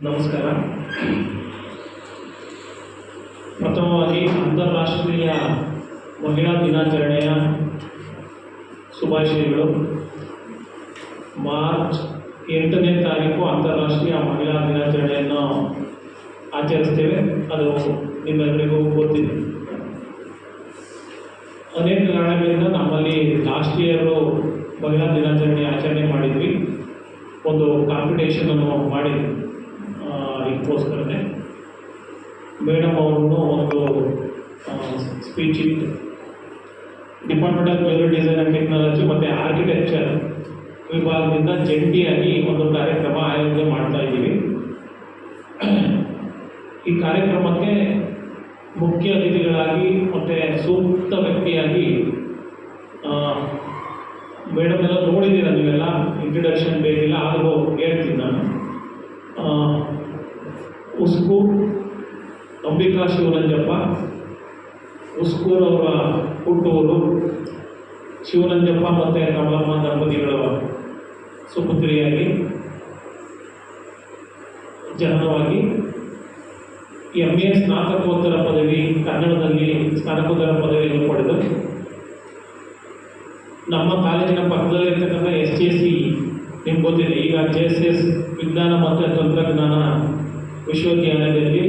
ನಮಸ್ಕಾರ. ಪ್ರಥಮವಾಗಿ ಅಂತಾರಾಷ್ಟ್ರೀಯ ಮಹಿಳಾ ದಿನಾಚರಣೆಯ ಶುಭಾಶಯಗಳು. ಮಾರ್ಚ್ 8ನೇ ತಾರೀಕು ಅಂತಾರಾಷ್ಟ್ರೀಯ ಮಹಿಳಾ ದಿನಾಚರಣೆಯನ್ನು ಆಚರಿಸ್ತೇವೆ. ಅದು ನಿಮ್ಮೆಲ್ಲರಿಗೂ ಗೊತ್ತಿದೆ. ಅನೇಕ ಕಾರಣಗಳಿಂದ ನಮ್ಮಲ್ಲಿ ಲಾಸ್ಟ್ ಇಯರು ಮಹಿಳಾ ದಿನಾಚರಣೆ ಆಚರಣೆ ಮಾಡಿದ್ವಿ. ಒಂದು ಕಾಂಪಿಟೇಷನನ್ನು ಮಾಡಿದ್ವಿ. ಇದಕ್ಕೋಸ್ಕರನೇ ಮೇಡಮ್ ಅವ್ರನ್ನು ಒಂದು ಸ್ಪೀಚ್ ಇತ್ತು. Department of jewellery design and technology ಮತ್ತು ಆರ್ಕಿಟೆಕ್ಚರ್ ವಿಭಾಗದಿಂದ ಜಂಟಿಯಾಗಿ ಒಂದು ಕಾರ್ಯಕ್ರಮ ಆಯೋಜನೆ ಮಾಡ್ತಾ ಇದ್ದೀವಿ. ಈ ಕಾರ್ಯಕ್ರಮಕ್ಕೆ ಮುಖ್ಯ ಅತಿಥಿಗಳಾಗಿ ಮತ್ತು ಸೂಕ್ತ ವ್ಯಕ್ತಿಯಾಗಿ ಮೇಡಮ್ ಎಲ್ಲ ನೋಡಿದ್ದೀರ ನೀವೆಲ್ಲ. ಇಂಟ್ರಡಕ್ಷನ್ ಬೇಕಿಲ್ಲ, ಆದರೂ ಹೇಳ್ತೀನಿ ನಾನು. ಉಸ್ಕೂರ್ ಅಂಬಿಕಾ ಶಿವನಂಜಪ್ಪ, ಉಸ್ಕೂರ್ ಅವರ ಹುಟ್ಟೂರು. ಶಿವನಂಜಪ್ಪ ಮತ್ತು ಕಮಲಮ್ಮ ದಂಪತಿಗಳ ಸುಪುತ್ರಿಯಾಗಿ ಜನನವಾಗಿ MA ಸ್ನಾತಕೋತ್ತರ ಪದವಿ ಕನ್ನಡದಲ್ಲಿ ಸ್ನಾತಕೋತ್ತರ ಪದವಿಯನ್ನು ಪಡೆದು ನಮ್ಮ ಕಾಲೇಜಿನ ಪಕ್ಕದಲ್ಲಿರ್ತಕ್ಕಂಥ SJC ನಿಮ್ಗೆ ಗೊತ್ತಿದೆ, ಈಗ JSS ವಿಜ್ಞಾನ ಮತ್ತು ತಂತ್ರಜ್ಞಾನ ವಿಶ್ವವಿದ್ಯಾಲಯದಲ್ಲಿ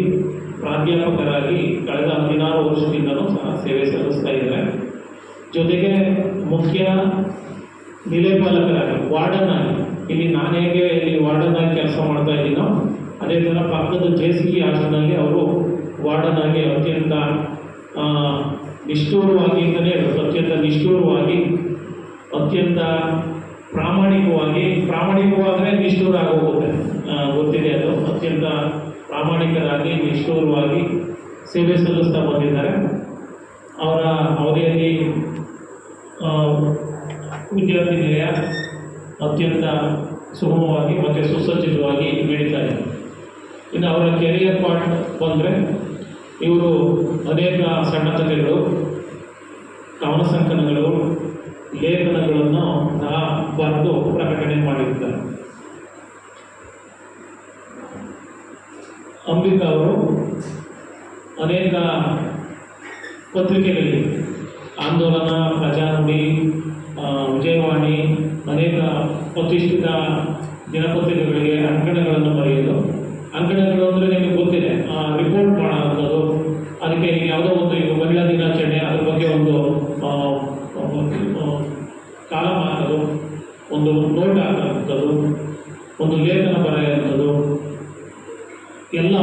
ಪ್ರಾಧ್ಯಾಪಕರಾಗಿ ಕಳೆದ 16 ವರ್ಷದಿಂದಲೂ ಸಹ ಸೇವೆ ಸಲ್ಲಿಸ್ತಾ ಇದ್ದಾರೆ. ಜೊತೆಗೆ ಮುಖ್ಯ ನಿಲೆಪಾಲಕರಾಗಿ ವಾರ್ಡನ್ ಆಗಿ, ಇಲ್ಲಿ ನಾನು ಹೇಗೆ ಇಲ್ಲಿ ವಾರ್ಡನ್ ಆಗಿ ಕೆಲಸ ಮಾಡ್ತಾ ಇದ್ದೀನೋ ಅದೇ ಥರ ಪಕ್ಕದ JCE ಹಾಸ್ಟೆಲ್ನಲ್ಲಿ ಅವರು ವಾರ್ಡನ್ ಆಗಿ ಅತ್ಯಂತ ನಿಷ್ಠೂರವಾಗಿ ಅಂತಲೇ ಹೇಳೋದು, ಅತ್ಯಂತ ನಿಷ್ಠೂರವಾಗಿ, ಅತ್ಯಂತ ಪ್ರಾಮಾಣಿಕವಾದರೆ ನಿಷ್ಠೂರ ಆಗೋಗುತ್ತೆ, ಗೊತ್ತಿದೆ ಅದು. ಅತ್ಯಂತ ಪ್ರಾಮಾಣಿಕರಾಗಿ ನಿಷ್ಠೂರವಾಗಿ ಸೇವೆ ಸಲ್ಲಿಸ್ತಾ ಬಂದಿದ್ದಾರೆ. ಅವರ ಅವಧಿಯಲ್ಲಿ ವಿದ್ಯಾರ್ಥಿ ನಿಲಯ ಅತ್ಯಂತ ಸುಗಮವಾಗಿ ಮತ್ತು ಸುಸಜ್ಜಿತವಾಗಿ ನಡೀತಾ ಇದೆ. ಇನ್ನು ಅವರ ಕೆರಿಯರ್ ಪಾರ್ಟ್ ಬಂದರೆ ಇವರು ಅನೇಕ ಸಣ್ಣ ಕಥೆಗಳು, ಕವನ ಸಂಕಲನಗಳು, ಲೇಖನಗಳನ್ನು ಸಹ ಬರೆದು ಪ್ರಕಟಣೆ ಮಾಡಿರ್ತಾರೆ. ಅಂಬಿಕಾ ಅವರು ಅನೇಕ ಪತ್ರಿಕೆಗಳಿಗೆ, ಆಂದೋಲನ, ಪ್ರಜಾನುಡಿ, ವಿಜಯವಾಣಿ, ಅನೇಕ ಪ್ರತಿಷ್ಠಿತ ದಿನಪತ್ರಿಕೆಗಳಿಗೆ ಅಂಕಣಗಳನ್ನು ಬರೆಯೋದು. ಅಂಕಣಗಳು ಅಂದರೆ ನಿಮಗೆ ಗೊತ್ತಿದೆ, ರಿಪೋರ್ಟ್ ಮಾಡೋವಂಥದ್ದು. ಅದಕ್ಕೆ ಯಾವುದೋ ಒಂದು ಈಗ ಮಹಿಳಾ ದಿನಾಚರಣೆ ಅದ್ರ ಬಗ್ಗೆ ಒಂದು ಕಾಲಮ್ ಹಾಕೋದು, ಒಂದು ನೋಟ್ ಹಾಕೋಂಥದ್ದು, ಒಂದು ಲೇಖನ ಬರೆಯುವಂಥದ್ದು, ಎಲ್ಲ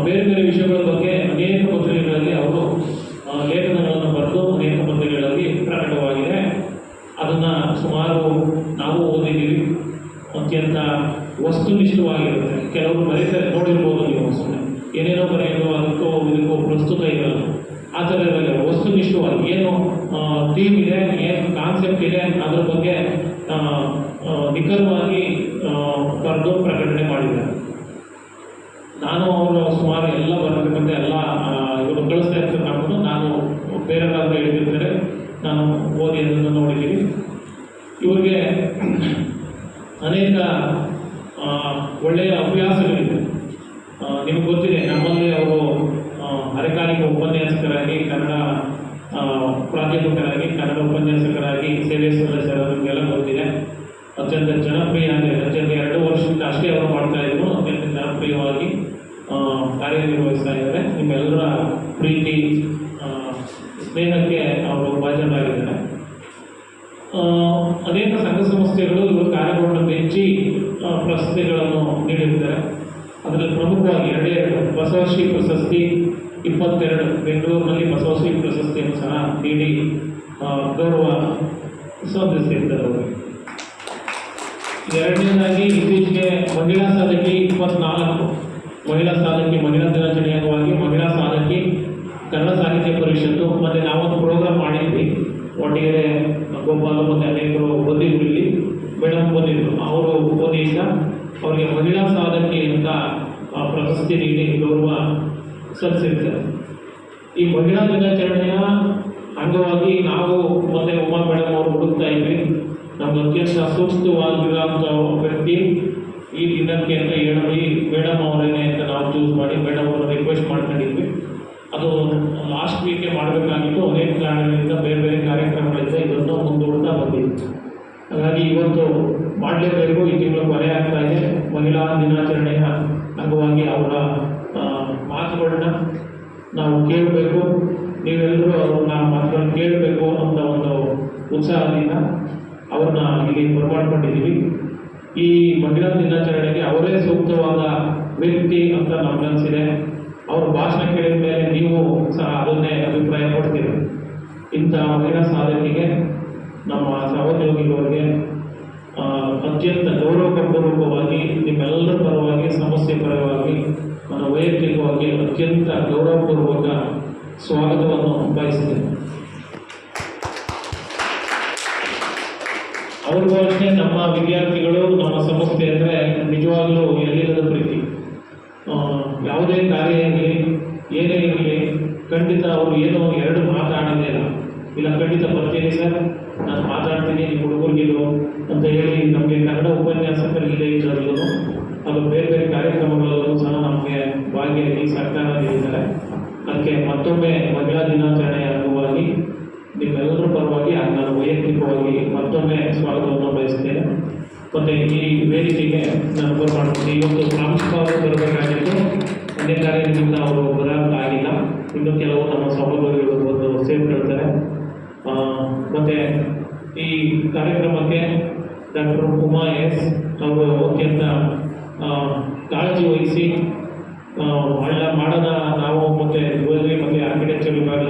ಬೇರೆ ಬೇರೆ ವಿಷಯಗಳ ಬಗ್ಗೆ ಅನೇಕ ಪತ್ರಿಕೆಗಳಲ್ಲಿ ಅವರು ಲೇಖನಗಳನ್ನು ಬರೆದು ಅನೇಕ ಪತ್ರಿಕೆಗಳಲ್ಲಿ ಪ್ರಕಟವಾಗಿದೆ. ಅದನ್ನು ಸುಮಾರು ನಾವು ಓದಿದ್ದೀವಿ. ಅತ್ಯಂತ ವಸ್ತುನಿಷ್ಠವಾಗಿರುತ್ತೆ. ಕೆಲವರು ಬರೀತಾರೆ, ನೋಡಿರ್ಬೋದು ನೀವು, ಸುಮ್ಮನೆ ಏನೇನೋ ಬರೆಯೋದು, ಅದಕ್ಕೂ ಇದಕ್ಕೂ ಪ್ರಸ್ತುತ ಇರೋದು, ಆ ಥರ ಇರಲ್ಲ. ವಸ್ತುನಿಷ್ಠವಾಗಿ ಏನು ಥೀಮ್ ಇದೆ, ಏನು ಕಾನ್ಸೆಪ್ಟ್ ಇದೆ, ಅದ್ರ ಬಗ್ಗೆ ನಿಖರವಾಗಿ ಬರೆದು ಪ್ರಕಟಣೆ ಮಾಡಿದ್ದಾರೆ. ನಾನು ಅವರು ಸುಮಾರು ಎಲ್ಲ ಬರಬೇಕಂತ ಎಲ್ಲ ಇವರು ಕಳಿಸ್ತಾ ಇರ್ತಕ್ಕಂಥದ್ದು ನಾನು ಬೇರೆಯವ್ರಾದ್ರೂ ಹೇಳಿರ್ತಾರೆ, ನಾನು ಓದಿ ಅದನ್ನು ನೋಡಿದ್ದೀನಿ. ಇವ್ರಿಗೆ ಅನೇಕ ಒಳ್ಳೆಯ ಹವ್ಯಾಸಗಳಿದೆ. ನಿಮ್ಗೆ ಗೊತ್ತಿದೆ, ನಮ್ಮಲ್ಲಿ ಅವರು ಅರೆಕಾಲಿಕ ಉಪನ್ಯಾಸಕರಾಗಿ, ಕನ್ನಡ ಪ್ರಾಧ್ಯಾಪಕರಾಗಿ, ಕನ್ನಡ ಉಪನ್ಯಾಸಕರಾಗಿ ಸೇವೆ ಸಲ್ಲಿಸಿದ್ದಾರೆ. ನಿಮಗೆಲ್ಲ ಗೊತ್ತಿದೆ. ಅತ್ಯಂತ ಜನಪ್ರಿಯ ಅಂದರೆ ಅತ್ಯಂತ 2 ವರ್ಷದಿಂದ ಅಷ್ಟೇ ಅವರು ಮಾಡ್ತಾಯಿದ್ರು. ಅತ್ಯಂತ ಜನಪ್ರಿಯವಾಗಿ ಕಾರ್ಯನಿರ್ವಹಿಸ್ತಾ ಇದ್ದಾರೆ. ನಿಮ್ಮೆಲ್ಲರ ಪ್ರೀತಿ ಸ್ನೇಹಕ್ಕೆ ಅವರು ಭಾಜನರಾಗಿದ್ದಾರೆ. ಅನೇಕ ಸಂಘ ಸಂಸ್ಥೆಗಳು ಇವರು ಕಾರ್ಯಗಳನ್ನು ಮೆಚ್ಚಿ ಪ್ರಶಸ್ತಿಗಳನ್ನು ನೀಡಿರ್ತಾರೆ. ಅದರಲ್ಲಿ ಪ್ರಮುಖವಾಗಿ 2 ಬಸವಶ್ರೀ ಪ್ರಶಸ್ತಿ 22 ಬೆಂಗಳೂರಿನಲ್ಲಿ ಬಸವಶ್ರೀ ಪ್ರಶಸ್ತಿಯನ್ನು ಸಹ ನೀಡಿ ಗೌರವ ಸಲ್ಲಿಸಿರ್ತಾರೆ ಅವರು. ಎರಡನೇದಾಗಿ ಇತ್ತೀಚೆಗೆ ಮಹಿಳಾ ಸಾಧಕಿ 24 ಮಹಿಳಾ ಸಾಧಕಿ ಮಹಿಳಾ ದಿನಾಚರಣೆ ಅಂಗವಾಗಿ ಮಹಿಳಾ ಸಾಧಕಿ ಕನ್ನಡ ಸಾಹಿತ್ಯ ಪರಿಷತ್ತು ಮತ್ತು ನಾವೊಂದು ಪ್ರೋಗ್ರಾಮ್ ಮಾಡಿದ್ವಿ. ಒಟ್ಟಿಗೆ ಗೋಪಾಲ ಮತ್ತು ಅನೇಕರು ಬಂದಿದ್ರು, ಇಲ್ಲಿ ಮೇಡಮ್ ಬಂದಿದ್ರು. ಅವರು ಓದಿಯಿಂದ ಅವರಿಗೆ ಮಹಿಳಾ ಸಾಧಕಿ ಅಂತ ಪ್ರಶಸ್ತಿ ನೀಡಿ ಗೌರವ ಸಲ್ಲಿಸಿರ್ತಾರೆ. ಈ ಮಹಿಳಾ ದಿನಾಚರಣೆಯ ಅಂಗವಾಗಿ ನಾವು ಮತ್ತು ಉಮಾ ಮೇಡಮ್ ಅವರು ಹುಡುಕ್ತಾ ಇದ್ವಿ. ನಮ್ಗೆ ಅತ್ಯಂತ ಸೂಕ್ತವಾಗಿರುವಂಥ ವ್ಯಕ್ತಿ ಈ ದಿನಕ್ಕೆ ಅಂತ ಹೇಳಿ ಮೇಡಮ್ ಅವರೇನೆ ಅಂತ ನಾವು ಚೂಸ್ ಮಾಡಿ ಮೇಡಮ್ ಅವರ ರಿಕ್ವೆಸ್ಟ್ ಮಾಡ್ಕೊಂಡಿದ್ವಿ. ಅದು ಲಾಸ್ಟ್ ವೀಕೆ ಮಾಡಬೇಕಾಗಿತ್ತು. ಅನೇಕ ಕಾರಣಗಳಿಂದ ಬೇರೆ ಬೇರೆ ಕಾರ್ಯಕ್ರಮಗಳಿಂದ ಇದನ್ನು ಮುಂದೂಡ್ತಾ ಬಂದಿತ್ತು. ಹಾಗಾಗಿ ಇವತ್ತು ಮಾಡಲೇಬೇಕು. ಈ ತಿಂಗಳು ಕೊನೆ ಆಗ್ತಾ ಇದೆ. ಮಹಿಳಾ ದಿನಾಚರಣೆಯ ಅಂಗವಾಗಿ ಅವರ ಮಾತುಗಳನ್ನ ನಾವು ಕೇಳಬೇಕು. ನೀವೆಲ್ಲರೂ ಅವ್ರನ್ನ ಮಾತುಗಳನ್ನ ಕೇಳಬೇಕು ಅಂತ ಒಂದು ಉತ್ಸಾಹದಿಂದ ಅವ್ರನ್ನ ಇಲ್ಲಿ ಬರಮಾಡ್ಕೊಂಡಿದ್ದೀವಿ. ಈ ಮಹಿಳಾ ದಿನಾಚರಣೆಗೆ ಅವರೇ ಸೂಕ್ತವಾದ ವ್ಯಕ್ತಿ ಅಂತ ನಮಗನ್ಸಿದೆ. ಅವ್ರ ಭಾಷಣ ಕೇಳಿದ ಮೇಲೆ ನೀವು ಸಹ ಅದನ್ನೇ ಅಭಿಪ್ರಾಯ ಪಡ್ತೀರಿ. ಇಂಥ ಮಹಿಳಾ ಸಾಧನೆಗೆ ನಮ್ಮ ಸಹೋದ್ಯೋಗಿಗಳಿಗೆ ಅತ್ಯಂತ ಗೌರವಪೂರ್ವಕವಾಗಿ ನಿಮ್ಮೆಲ್ಲರ ಪರವಾಗಿ, ಸಮಸ್ಯೆ ಪರವಾಗಿ, ನನ್ನ ವೈಯಕ್ತಿಕವಾಗಿ ಅತ್ಯಂತ ಗೌರವಪೂರ್ವಕ ಸ್ವಾಗತವನ್ನು ಬಯಸ್ತೇನೆ. ಅವ್ರಿಗೂ ಅಷ್ಟೇ ನಮ್ಮ ವಿದ್ಯಾರ್ಥಿಗಳು, ನಮ್ಮ ಸಂಸ್ಥೆ ಅಂದರೆ ನಿಜವಾಗ್ಲೂ ಎಲ್ಲಿಲ್ಲದ ಪ್ರೀತಿ. ಯಾವುದೇ ಕಾರ್ಯ ಇರಲಿ, ಏನೇ ಇರಲಿ, ಖಂಡಿತ ಅವರು ಏನೋ ಎರಡು ಮಾತಾಡೋದೇ ಇಲ್ಲ, ಖಂಡಿತ ಬರ್ತೀನಿ ಸರ್, ನಾನು ಮಾತಾಡ್ತೀನಿ ನಿಮ್ಮ ಹುಡುಗರಿಗಿದು ಅಂತ ಹೇಳಿ ನಮಗೆ ಕನ್ನಡ ಉಪನ್ಯಾಸಕರಿಲ್ಲದೆ ಇದ್ದರಲ್ಲೂ ಅದು ಬೇರೆ ಬೇರೆ ಕಾರ್ಯಕ್ರಮಗಳಲ್ಲೂ ಸಹ ನಮಗೆ ಭಾಗಿಯಾಗಿ ಸರ್ಕಾರ ನೀಡಿದ್ದಾರೆ. ಅದಕ್ಕೆ ಮತ್ತೊಮ್ಮೆ ಮಹಿಳಾ ದಿನಾಚರಣೆಯ ಅಂಗವಾಗಿ ನಿಮ್ಮೆಲ್ಲರ ಪರವಾಗಿ ನಾನು ವೈಯಕ್ತಿಕವಾಗಿ ಮತ್ತೊಮ್ಮೆ ಸ್ವಾಗತವನ್ನು ಬಯಸ್ತೇನೆ. ಮತ್ತು ಈ ವೇದಿಕೆಗೆ ನಾನು ಬರ್ಮಾಡ್ತೀನಿ. ಇವತ್ತು ಪ್ರಾಂಶುಪಾಲರು ಬರಬೇಕಾಗಿತ್ತು, ಅದೇ ಕಾರ್ಯದಿಂದ ಅವರು ಬರೋಕ್ಕಾಗಿಲ್ಲ. ಇನ್ನು ಕೆಲವು ನಮ್ಮ ಸಹೋದರಿಗಳು ಬಂದು ಸೇರ್ಕೊಳ್ತಾರೆ. ಮತ್ತು ಈ ಕಾರ್ಯಕ್ರಮಕ್ಕೆ ಡಾಕ್ಟರ್ ಉಮಾ ಎಸ್ ಅವರು ಅತ್ಯಂತ ಕಾಳಜಿ ವಹಿಸಿ ಮಾಡೋಣ ನಾವು ಮತ್ತು ಜ್ಯುವೆಲ್ಲರಿ ಮತ್ತು ಆರ್ಕಿಟೆಕ್ಚರ್ ವಿಭಾಗ